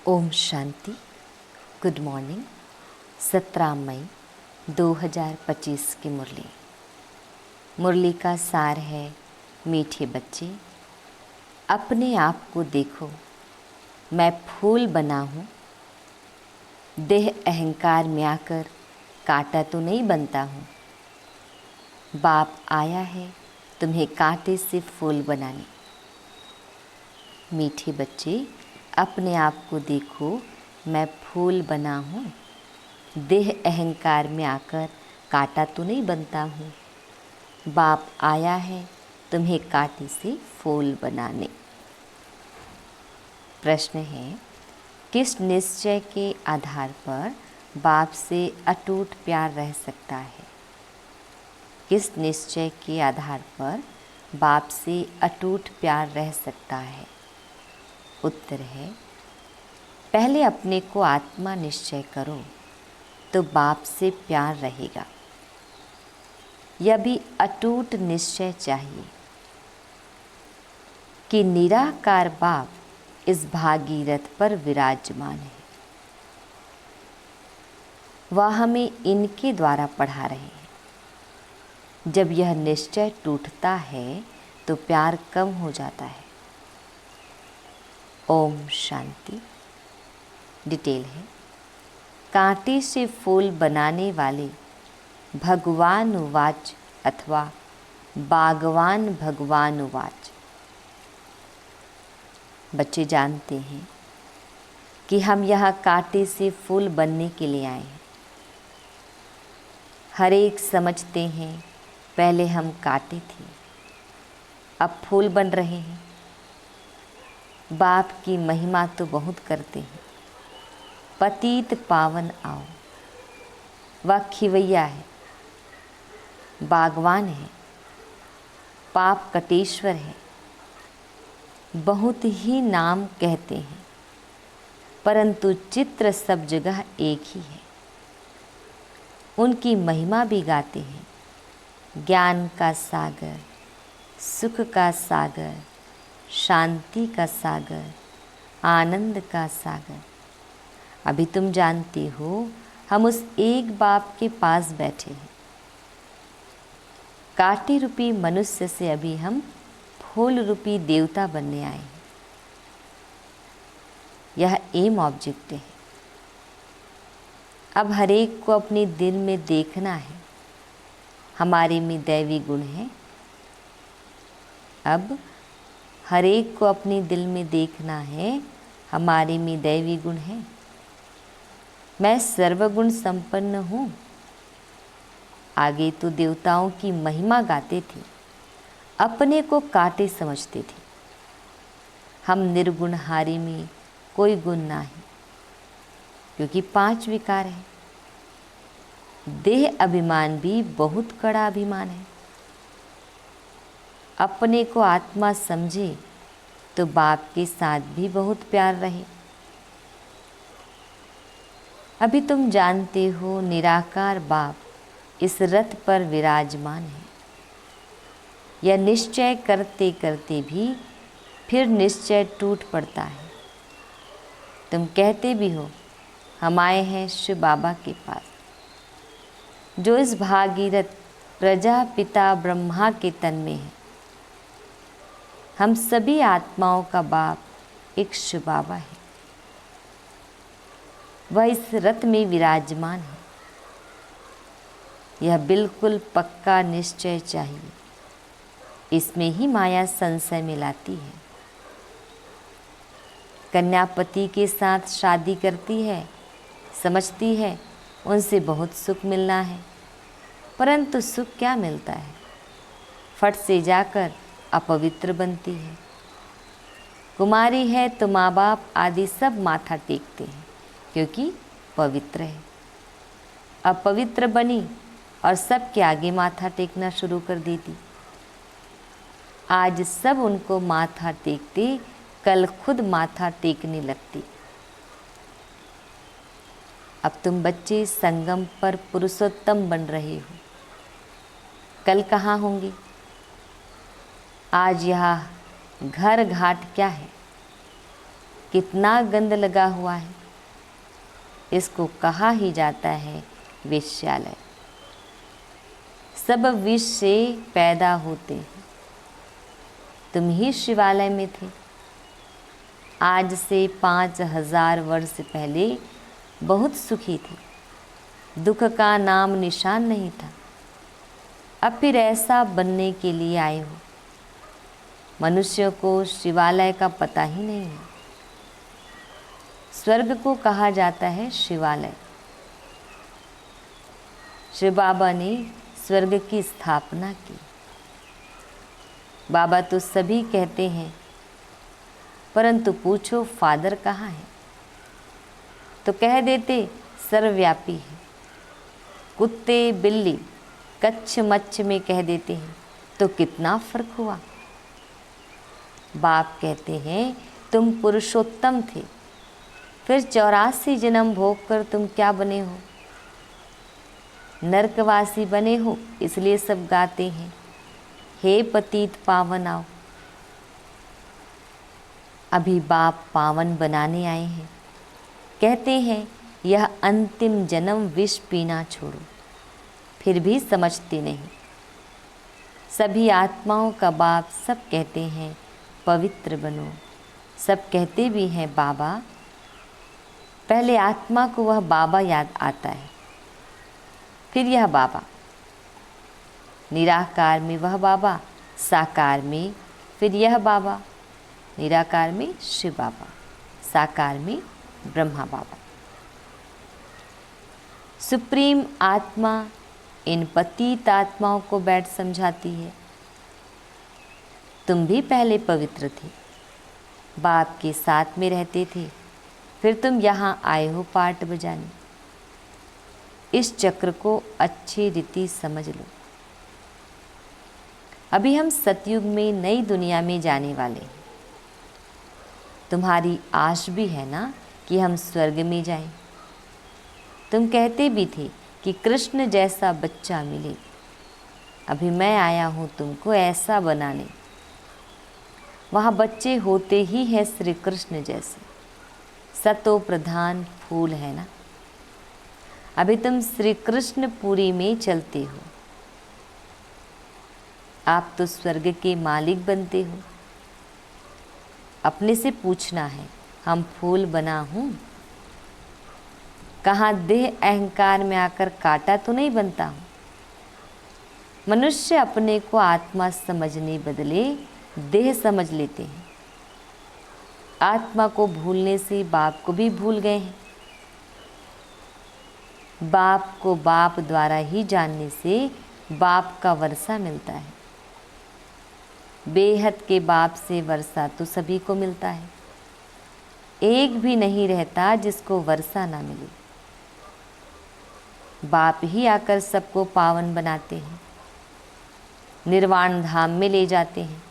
Om Shanti. Good morning. 17 मई 2025 की मुरली का सार है, मीठे बच्चे अपने आप को देखो, मैं फूल बना हूँ। देह अहंकार में आकर कांटा तो नहीं बनता हूँ। बाप आया है तुम्हें कांटे से फूल बनाने। मीठे बच्चे अपने आप को देखो, मैं फूल बना हूँ। देह अहंकार में आकर कांटा तो नहीं बनता हूँ। बाप आया है तुम्हें कांटे से फूल बनाने। प्रश्न है, किस निश्चय के आधार पर बाप से अटूट प्यार रह सकता है? किस निश्चय के आधार पर बाप से अटूट प्यार रह सकता है? उत्तर है, पहले अपने को आत्मा निश्चय करो तो बाप से प्यार रहेगा। यह भी अटूट निश्चय चाहिए कि निराकार बाप इस भागीरथ पर विराजमान है। वह हमें इनके द्वारा पढ़ा रहे हैं। जब यह निश्चय टूटता है तो प्यार कम हो जाता है। ओम शांति। डिटेल है, कांटे से फूल बनाने वाले भगवान उवाच अथवा बागवान भगवान उवाच। बच्चे जानते हैं कि हम यहाँ कांटे से फूल बनने के लिए आए हैं। हर एक समझते हैं पहले हम कांटे थे, अब फूल बन रहे हैं। बाप की महिमा तो बहुत करते हैं। पतित पावन आओ, वह खिवैया है, बागवान है, पाप कटेश्वर है। बहुत ही नाम कहते हैं परंतु चित्र सब जगह एक ही है। उनकी महिमा भी गाते हैं। ज्ञान का सागर, सुख का सागर, शांति का सागर, आनंद का सागर। अभी तुम जानते हो हम उस एक बाप के पास बैठे हैं। कांटे रूपी मनुष्य से अभी हम फूल रूपी देवता बनने आए हैं। यह एम ऑब्जेक्ट है। अब हर एक को अपने दिल में देखना है, हमारे में दैवी गुण है। अब हर एक को अपने दिल में देखना है, हमारे में दैवी गुण है। मैं सर्वगुण संपन्न हूँ। आगे तो देवताओं की महिमा गाते थे, अपने को कांटे समझते थे। हम निर्गुणहारी में कोई गुण ना है, क्योंकि 5 विकार है। देह अभिमान भी बहुत कड़ा अभिमान है। अपने को आत्मा समझे तो बाप के साथ भी बहुत प्यार रहे। अभी तुम जानते हो निराकार बाप इस रथ पर विराजमान है। यह निश्चय करते करते भी फिर निश्चय टूट पड़ता है। तुम कहते भी हो हम आए हैं शिव बाबा के पास, जो इस भागीरथ प्रजापिता ब्रह्मा के तन में है। हम सभी आत्माओं का बाप एक शिव बाबा है। वह इस रथ में विराजमान है। यह बिल्कुल पक्का निश्चय चाहिए। इसमें ही माया संशय में लाती है। कन्या पति के साथ शादी करती है, समझती है उनसे बहुत सुख मिलना है, परंतु सुख क्या मिलता है? फट से जाकर अपवित्र बनती है। कुमारी है तो माँ बाप आदि सब माथा टेकते हैं, क्योंकि पवित्र है। अपवित्र बनी और सबके आगे माथा टेकना शुरू कर देती। आज सब उनको माथा टेकते, कल खुद माथा टेकने लगती। अब तुम बच्चे संगम पर पुरुषोत्तम बन रहे हो, कल कहाँ होंगे? आज यहाँ घर घाट क्या है? कितना गंद लगा हुआ है। इसको कहा ही जाता है वेश्यालय। सब विष से पैदा होते हैं। तुम ही शिवालय में थे। आज से 5000 वर्ष पहले बहुत सुखी थे। दुख का नाम निशान नहीं था। अब फिर ऐसा बनने के लिए आए हो। मनुष्य को शिवालय का पता ही नहीं है। स्वर्ग को कहा जाता है शिवालय। शिव बाबा ने स्वर्ग की स्थापना की। बाबा तो सभी कहते हैं, परंतु पूछो फादर कहाँ है, तो कह देते सर्वव्यापी है। कुत्ते बिल्ली कच्छ मच्छ में कह देते हैं, तो कितना फर्क हुआ। बाप कहते हैं तुम पुरुषोत्तम थे, फिर 84 जन्म भोग कर तुम क्या बने हो? नरकवासी बने हो, इसलिए सब गाते हैं हे पतित पावन आओ। अभी बाप पावन बनाने आए हैं। कहते हैं यह अंतिम जन्म विष पीना छोड़ो, फिर भी समझते नहीं। सभी आत्माओं का बाप सब कहते हैं पवित्र बनो। सब कहते भी हैं बाबा। पहले आत्मा को वह बाबा याद आता है, फिर यह बाबा। निराकार में वह बाबा, साकार में फिर यह बाबा। निराकार में शिव बाबा, साकार में ब्रह्मा बाबा। सुप्रीम आत्मा इन पतित आत्माओं को बैठ समझाती है। तुम भी पहले पवित्र थे, बाप के साथ में रहते थे, फिर तुम यहाँ आए हो पाठ बजाने। इस चक्र को अच्छी रीति समझ लो। अभी हम सतयुग में नई दुनिया में जाने वाले हैं। तुम्हारी आश भी है ना कि हम स्वर्ग में जाएं। तुम कहते भी थे कि कृष्ण जैसा बच्चा मिले। अभी मैं आया हूँ तुमको ऐसा बनाने। वहाँ बच्चे होते ही हैं श्री कृष्ण जैसे। सतो प्रधान फूल है ना। अभी तुम श्री कृष्ण पुरी में चलते हो। आप तो स्वर्ग के मालिक बनते हो। अपने से पूछना है, हम फूल बना हूँ? कहाँ देह अहंकार में आकर कांटा तो नहीं बनता हूँ। मनुष्य अपने को आत्मा समझने बदले देह समझ लेते हैं। आत्मा को भूलने से बाप को भी भूल गए हैं। बाप को बाप द्वारा ही जानने से बाप का वर्षा मिलता है। बेहद के बाप से वर्षा तो सभी को मिलता है। एक भी नहीं रहता जिसको वर्षा ना मिले। बाप ही आकर सबको पावन बनाते हैं, निर्वाण धाम में ले जाते हैं।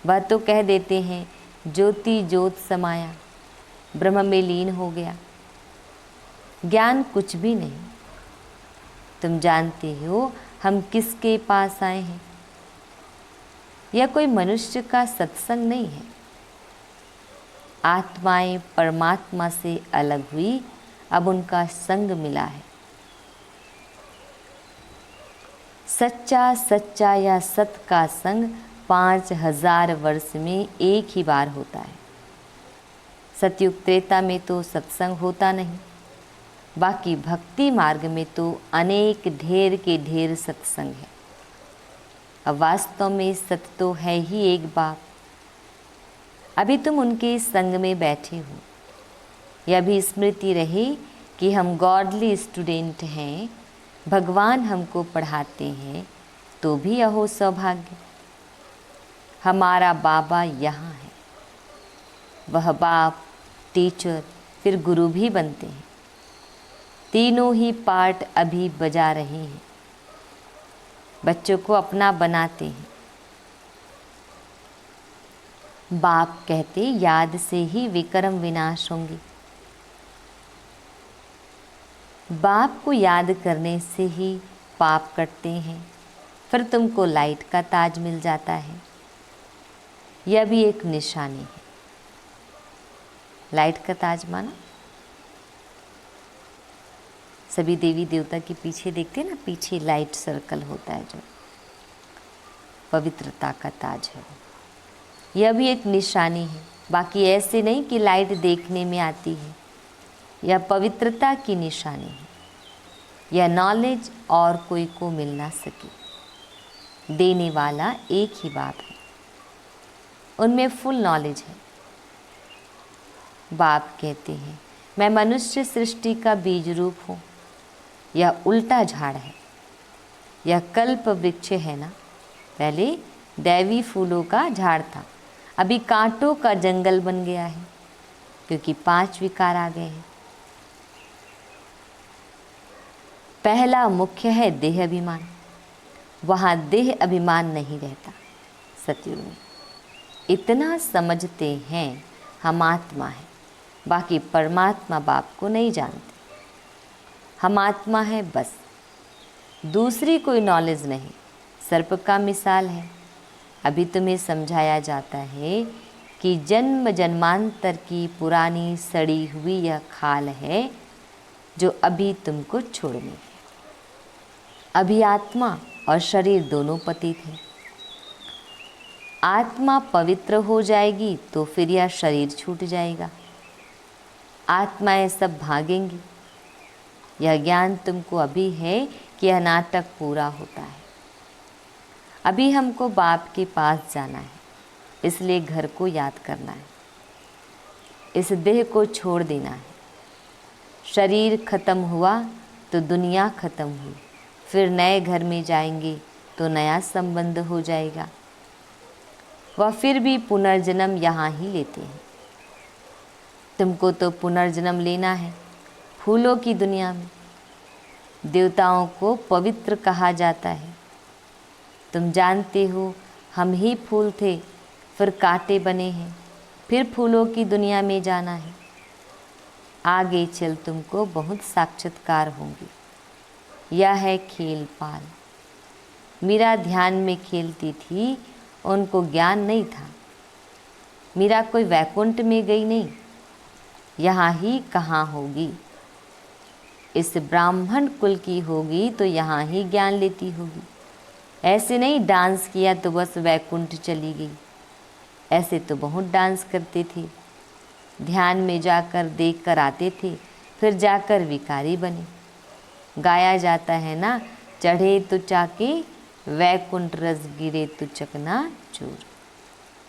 वह तो कह देते हैं ज्योति ज्योत समाया, ब्रह्म में लीन हो गया। ज्ञान कुछ भी नहीं। तुम जानते हो हम किसके पास आए हैं? यह कोई मनुष्य का सत्संग नहीं है। आत्माएं परमात्मा से अलग हुई, अब उनका संग मिला है। सच्चा सच्चा या सत का संग 5000 वर्ष में एक ही बार होता है। सतयुग त्रेता में तो सत्संग होता नहीं। बाकी भक्ति मार्ग में तो अनेक ढेर के ढेर सत्संग है। अब वास्तव में सत तो है ही एक बाप। अभी तुम उनके संग में बैठे हो। यह भी स्मृति रहे कि हम गॉडली स्टूडेंट हैं, भगवान हमको पढ़ाते हैं, तो भी अहो सौभाग्य। हमारा बाबा यहाँ है। वह बाप, टीचर, फिर गुरु भी बनते हैं। तीनों ही पार्ट अभी बजा रहे हैं। बच्चों को अपना बनाते हैं। बाप कहते याद से ही विक्रम विनाश होंगे। बाप को याद करने से ही पाप कटते हैं, फिर तुमको लाइट का ताज मिल जाता है। यह भी एक निशानी है। लाइट का ताज माना। सभी देवी देवता के पीछे देखते हैं ना, पीछे लाइट सर्कल होता है जो पवित्रता का ताज है। यह भी एक निशानी है। बाकी ऐसे नहीं कि लाइट देखने में आती है, यह पवित्रता की निशानी है। यह नॉलेज और कोई को मिल ना सके, देने वाला एक ही बाप है, उनमें फुल नॉलेज है। बाप कहते हैं मैं मनुष्य सृष्टि का बीज रूप हूँ। यह उल्टा झाड़ है, यह कल्प वृक्ष है ना। पहले दैवी फूलों का झाड़ था, अभी कांटों का जंगल बन गया है, क्योंकि 5 विकार आ गए हैं। पहला मुख्य है देह अभिमान, वहाँ देह अभिमान नहीं रहता। सतयुग में इतना समझते हैं हम आत्मा है, बाकी परमात्मा बाप को नहीं जानते। हम आत्मा है बस, दूसरी कोई नॉलेज नहीं। सर्प का मिसाल है। अभी तुम्हें समझाया जाता है कि जन्म जन्मांतर की पुरानी सड़ी हुई यह खाल है जो अभी तुमको छोड़नी है। अभी आत्मा और शरीर दोनों पतित हैं। आत्मा पवित्र हो जाएगी तो फिर यह शरीर छूट जाएगा, आत्माएं सब भागेंगी। यह ज्ञान तुमको अभी है कि यह नाटक पूरा होता है। अभी हमको बाप के पास जाना है, इसलिए घर को याद करना है, इस देह को छोड़ देना है। शरीर खत्म हुआ तो दुनिया खत्म हुई, फिर नए घर में जाएंगे तो नया संबंध हो जाएगा। वह फिर भी पुनर्जन्म यहाँ ही लेते हैं। तुमको तो पुनर्जन्म लेना है फूलों की दुनिया में। देवताओं को पवित्र कहा जाता है। तुम जानते हो हम ही फूल थे, फिर कांटे बने हैं, फिर फूलों की दुनिया में जाना है। आगे चल तुमको बहुत साक्षात्कार होंगे। यह है खेल पाल। मीरा ध्यान में खेलती थी, उनको ज्ञान नहीं था। मीरा कोई वैकुंठ में गई नहीं, यहाँ ही कहाँ होगी। इस ब्राह्मण कुल की होगी तो यहाँ ही ज्ञान लेती होगी। ऐसे नहीं डांस किया तो बस वैकुंठ चली गई। ऐसे तो बहुत डांस करते थे, ध्यान में जाकर देख कर आते थे, फिर जाकर विकारी बने। गाया जाता है ना, चढ़े तो चाके वैकुंठ रस गिरे तो चकना चूर।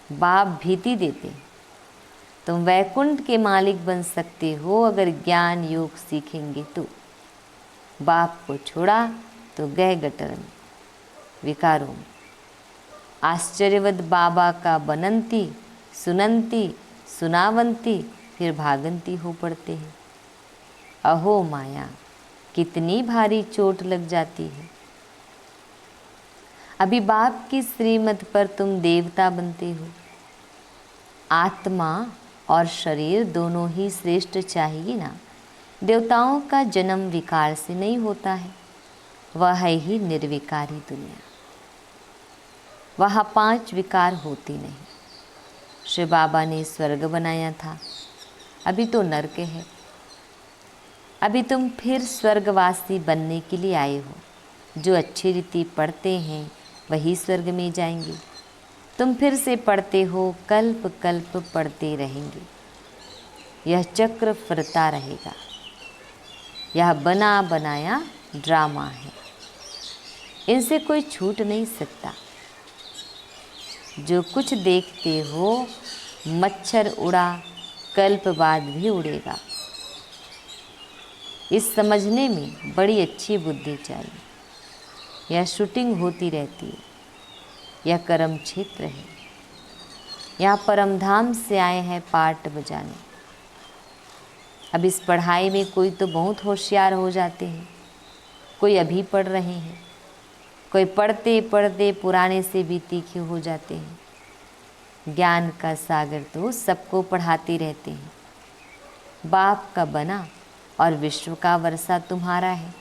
बाप भीति देते, तुम वैकुंठ के मालिक बन सकते हो अगर ज्ञान योग सीखेंगे तो। बाप को छोड़ा तो गए गटर में, विकारों में। आश्चर्यवत बाबा का बनंती सुनंती सुनावंती, फिर भागंती हो पड़ते हैं। अहो माया, कितनी भारी चोट लग जाती है। अभी बाप की श्रीमत पर तुम देवता बनते हो। आत्मा और शरीर दोनों ही श्रेष्ठ चाहिए ना। देवताओं का जन्म विकार से नहीं होता है, वह है ही निर्विकारी दुनिया। वहाँ 5 विकार होती नहीं। श्री बाबा ने स्वर्ग बनाया था, अभी तो नरक है। अभी तुम फिर स्वर्गवासी बनने के लिए आए हो। जो अच्छी रीति पढ़ते हैं वही स्वर्ग में जाएंगे। तुम फिर से पढ़ते हो, कल्प कल्प पढ़ते रहेंगे। यह चक्र फिरता रहेगा। यह बना बनाया ड्रामा है, इनसे कोई छूट नहीं सकता। जो कुछ देखते हो, मच्छर उड़ा कल्प बाद भी उड़ेगा। इस समझने में बड़ी अच्छी बुद्धि चाहिए। यह शूटिंग होती रहती है, यह कर्म क्षेत्र है। यहाँ परमधाम से आए हैं पाठ बजाने। अब इस पढ़ाई में कोई तो बहुत होशियार हो जाते हैं, कोई अभी पढ़ रहे हैं, कोई पढ़ते पढ़ते पुराने से भी तीखे हो जाते हैं। ज्ञान का सागर तो सबको पढ़ाते रहते हैं। बाप का बना और विश्व का वर्षा तुम्हारा है।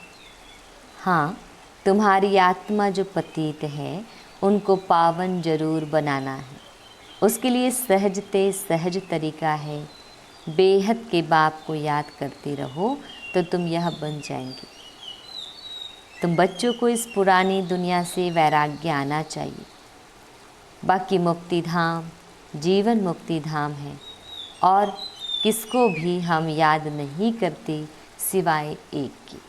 हाँ, तुम्हारी आत्मा जो पतित है उनको पावन जरूर बनाना है। उसके लिए सहजते सहज तरीका है बेहद के बाप को याद करते रहो तो तुम यह बन जाएंगे। तुम बच्चों को इस पुरानी दुनिया से वैराग्य आना चाहिए। बाकी मुक्ति धाम जीवन मुक्ति धाम है और किसको भी हम याद नहीं करते सिवाय एक की।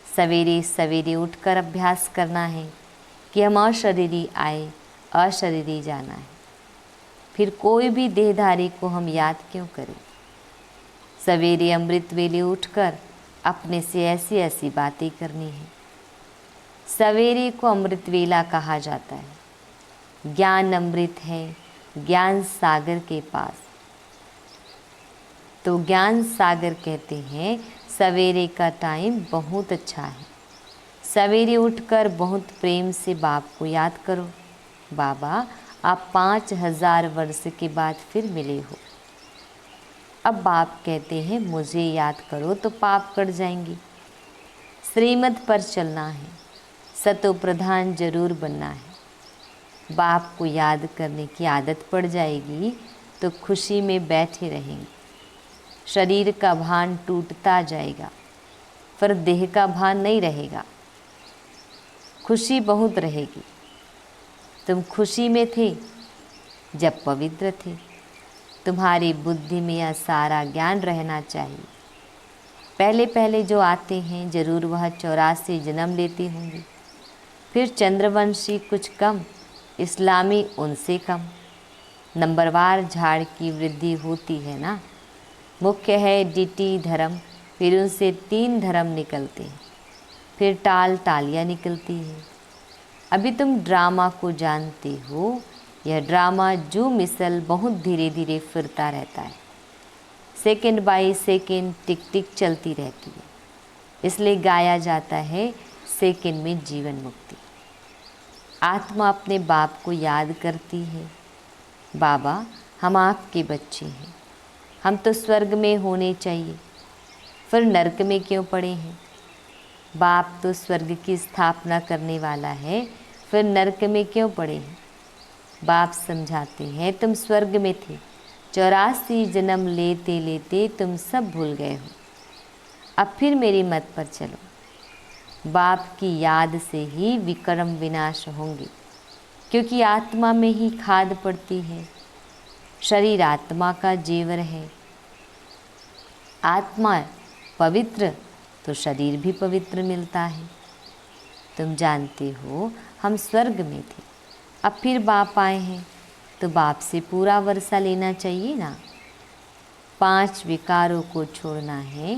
सवेरे सवेरे उठकर अभ्यास करना है कि हम अशरीरी आए अशरीरी जाना है। फिर कोई भी देहधारी को हम याद क्यों करें। सवेरे अमृत वेले उठकर अपने से ऐसी ऐसी बातें करनी है। सवेरे को अमृत वेला कहा जाता है। ज्ञान अमृत है ज्ञान सागर के पास। तो ज्ञान सागर कहते हैं सवेरे का टाइम बहुत अच्छा है। सवेरे उठकर बहुत प्रेम से बाप को याद करो। बाबा आप 5000 वर्ष के बाद फिर मिले हो। अब बाप कहते हैं मुझे याद करो तो पाप कट जाएंगे। श्रीमत पर चलना है, सतो प्रधान जरूर बनना है। बाप को याद करने की आदत पड़ जाएगी तो खुशी में बैठे रहेंगे। शरीर का भान टूटता जाएगा पर देह का भान नहीं रहेगा। खुशी बहुत रहेगी। तुम खुशी में थे जब पवित्र थे। तुम्हारी बुद्धि में यह सारा ज्ञान रहना चाहिए। पहले पहले जो आते हैं जरूर वह 84 जन्म लेते होंगे। फिर चंद्रवंशी कुछ कम, इस्लामी उनसे कम। नंबरवार झाड़ की वृद्धि होती है ना। मुख्य है डीटी धर्म, फिर उनसे 3 धर्म निकलते हैं, फिर टाल टालियाँ निकलती है। अभी तुम ड्रामा को जानते हो। यह ड्रामा जो मिसल बहुत धीरे धीरे फिरता रहता है। सेकंड बाय सेकंड टिक टिक चलती रहती है। इसलिए गाया जाता है सेकंड में जीवन मुक्ति। आत्मा अपने बाप को याद करती है। बाबा हम आपके बच्चे हैं। हम तो स्वर्ग में होने चाहिए, फिर नरक में क्यों पड़े हैं। बाप तो स्वर्ग की स्थापना करने वाला है, फिर नरक में क्यों पड़े हैं। बाप समझाते हैं तुम स्वर्ग में थे। 84 जन्म लेते लेते तुम सब भूल गए हो। अब फिर मेरी मत पर चलो। बाप की याद से ही विक्रम विनाश होंगे, क्योंकि आत्मा में ही खाद पड़ती है। शरीर आत्मा का जेवर है। आत्मा पवित्र तो शरीर भी पवित्र मिलता है। तुम जानते हो हम स्वर्ग में थे, अब फिर बाप आए हैं तो बाप से पूरा वर्षा लेना चाहिए ना। 5 विकारों को छोड़ना है,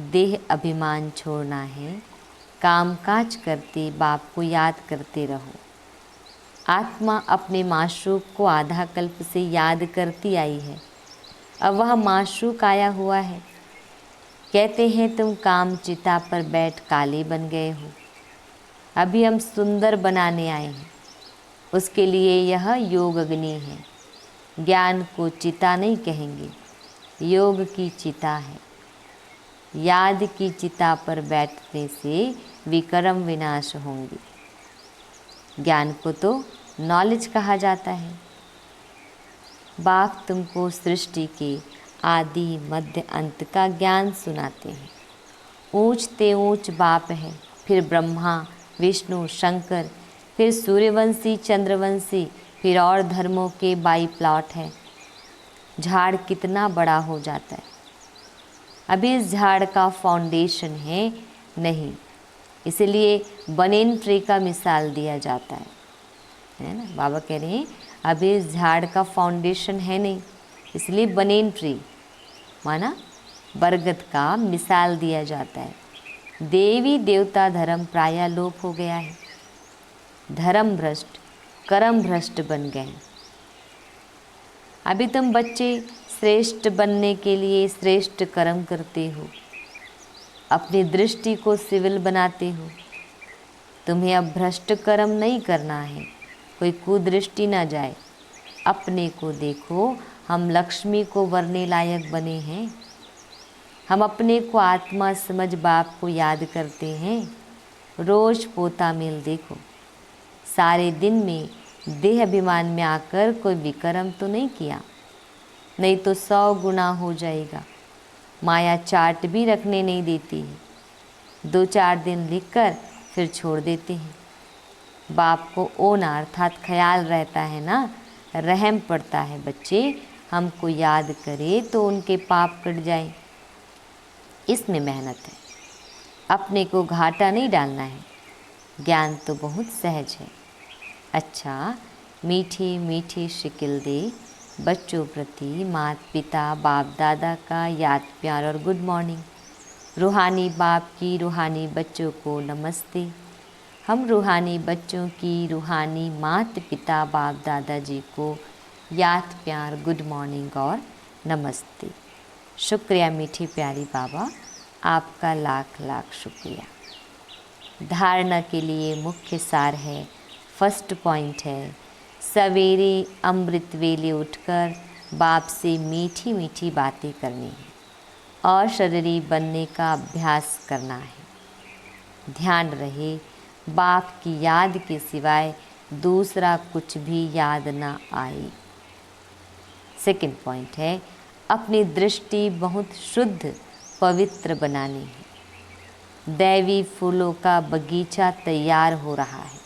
देह अभिमान छोड़ना है। काम काज करते बाप को याद करते रहो। आत्मा अपने माशूक को आधा कल्प से याद करती आई है। अब वह माशूक आया हुआ है। कहते हैं तुम काम चिता पर बैठ काले बन गए हो। अभी हम सुंदर बनाने आए हैं। उसके लिए यह योग अग्नि है। ज्ञान को चिता नहीं कहेंगे, योग की चिता है। याद की चिता पर बैठने से विक्रम विनाश होंगे। ज्ञान को तो नॉलेज कहा जाता है। बाप तुमको सृष्टि के आदि मध्य अंत का ज्ञान सुनाते हैं। ऊंच ते ऊंच बाप है, फिर ब्रह्मा विष्णु शंकर, फिर सूर्यवंशी चंद्रवंशी, फिर और धर्मों के बाई प्लॉट है। झाड़ कितना बड़ा हो जाता है। अभी इस झाड़ का फाउंडेशन है नहीं, इसलिए बनेन ट्री का मिसाल दिया जाता है ना। बाबा कह रहे हैं अभी इस झाड़ का फाउंडेशन है नहीं, इसलिए बनेन ट्री माना बरगद का मिसाल दिया जाता है। देवी देवता धर्म प्रायः लोप हो गया है। धर्म भ्रष्ट कर्म भ्रष्ट बन गए। अभी तुम बच्चे श्रेष्ठ बनने के लिए श्रेष्ठ कर्म करते हो, अपनी दृष्टि को सिविल बनाते हो। तुम्हें अब भ्रष्ट कर्म नहीं करना है, कोई कुदृष्टि ना जाए। अपने को देखो, हम लक्ष्मी को वरने लायक बने हैं। हम अपने को आत्मा समझ बाप को याद करते हैं। रोज पोता मेल देखो। सारे दिन में देह अभिमान में आकर कोई विक्रम तो नहीं किया। नहीं तो 100 गुना हो जाएगा। माया चार्ट भी रखने नहीं देती है। 2-4 दिन लिखकर फिर छोड़ देते हैं। बाप को ओना अर्थात ख्याल रहता है ना, रहम पड़ता है बच्चे हमको याद करे तो उनके पाप कट जाए। इसमें मेहनत है, अपने को घाटा नहीं डालना है। ज्ञान तो बहुत सहज है। अच्छा, मीठी मीठी शिकिल दे बच्चों प्रति माता पिता बाप दादा का याद प्यार और गुड मॉर्निंग। रूहानी बाप की रूहानी बच्चों को नमस्ते। हम रूहानी बच्चों की रूहानी माता पिता बाप दादाजी को याद प्यार गुड मॉर्निंग और नमस्ते। शुक्रिया मीठी प्यारी बाबा, आपका लाख लाख शुक्रिया। धारणा के लिए मुख्य सार है, फर्स्ट पॉइंट है, सवेरे अमृत वेले उठकर बाप से मीठी मीठी बातें करनी है और शरीरी बनने का अभ्यास करना है। ध्यान रहे बाप की याद के सिवाय दूसरा कुछ भी याद ना आए। सेकंड पॉइंट है, अपनी दृष्टि बहुत शुद्ध पवित्र बनानी है। दैवी फूलों का बगीचा तैयार हो रहा है,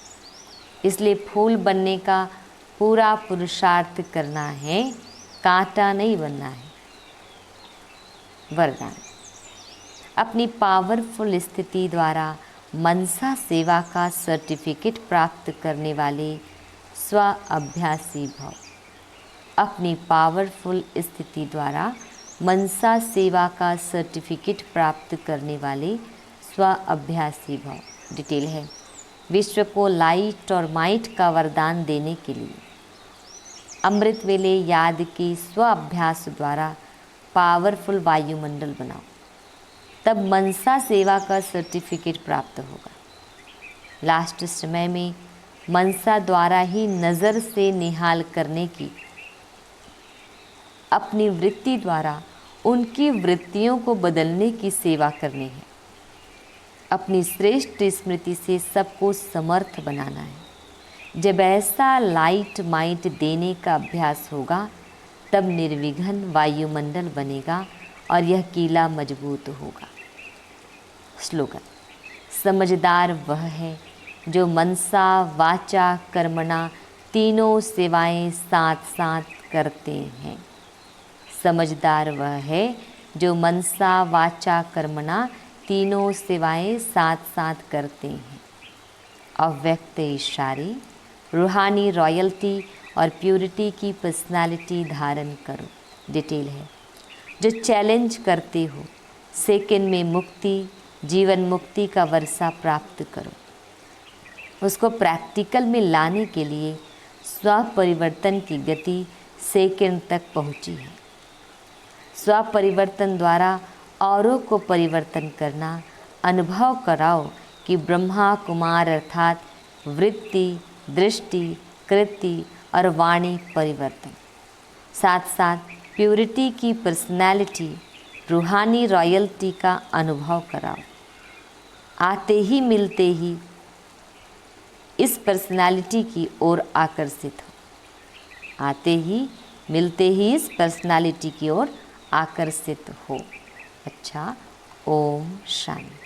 इसलिए फूल बनने का पूरा पुरुषार्थ करना है, कांटा नहीं बनना है। वरदान, अपनी पावरफुल स्थिति द्वारा मनसा सेवा का सर्टिफिकेट प्राप्त करने वाले स्व अभ्यासी भव। अपनी पावरफुल स्थिति द्वारा मनसा सेवा का सर्टिफिकेट प्राप्त करने वाले स्व अभ्यासी भव। डिटेल है, विश्व को लाइट और माइट का वरदान देने के लिए अमृत वेले याद के स्व अभ्यास द्वारा पावरफुल वायुमंडल बनाओ, तब मनसा सेवा का सर्टिफिकेट प्राप्त होगा। लास्ट समय में मनसा द्वारा ही नज़र से निहाल करने की, अपनी वृत्ति द्वारा उनकी वृत्तियों को बदलने की सेवा करनी है। अपनी श्रेष्ठ स्मृति से सबको समर्थ बनाना है। जब ऐसा लाइट माइट देने का अभ्यास होगा तब निर्विघ्न वायुमंडल बनेगा और यह किला मजबूत होगा। स्लोगन, समझदार वह है जो मनसा वाचा कर्मणा तीनों सेवाएं साथ साथ करते हैं। समझदार वह है जो मनसा वाचा कर्मणा तीनों सेवाएं साथ साथ करते हैं। अव्यक्त इशारे, रूहानी रॉयल्टी और प्यूरिटी की पर्सनालिटी धारण करो। डिटेल है, जो चैलेंज करते हो, सेकंड में मुक्ति जीवन मुक्ति का वर्षा प्राप्त करो। उसको प्रैक्टिकल में लाने के लिए स्व परिवर्तन की गति सेकंड तक पहुंची है। स्व परिवर्तन द्वारा औरों को परिवर्तन करना। अनुभव कराओ कि ब्रह्मा कुमार अर्थात वृत्ति दृष्टि कृति और वाणी परिवर्तन, साथ साथ प्यूरिटी की पर्सनैलिटी रूहानी रॉयल्टी का अनुभव कराओ। आते ही मिलते ही इस पर्सनालिटी की ओर आकर्षित हो। आते ही मिलते ही इस पर्सनालिटी की ओर आकर्षित हो। अच्छा, ओम शांति।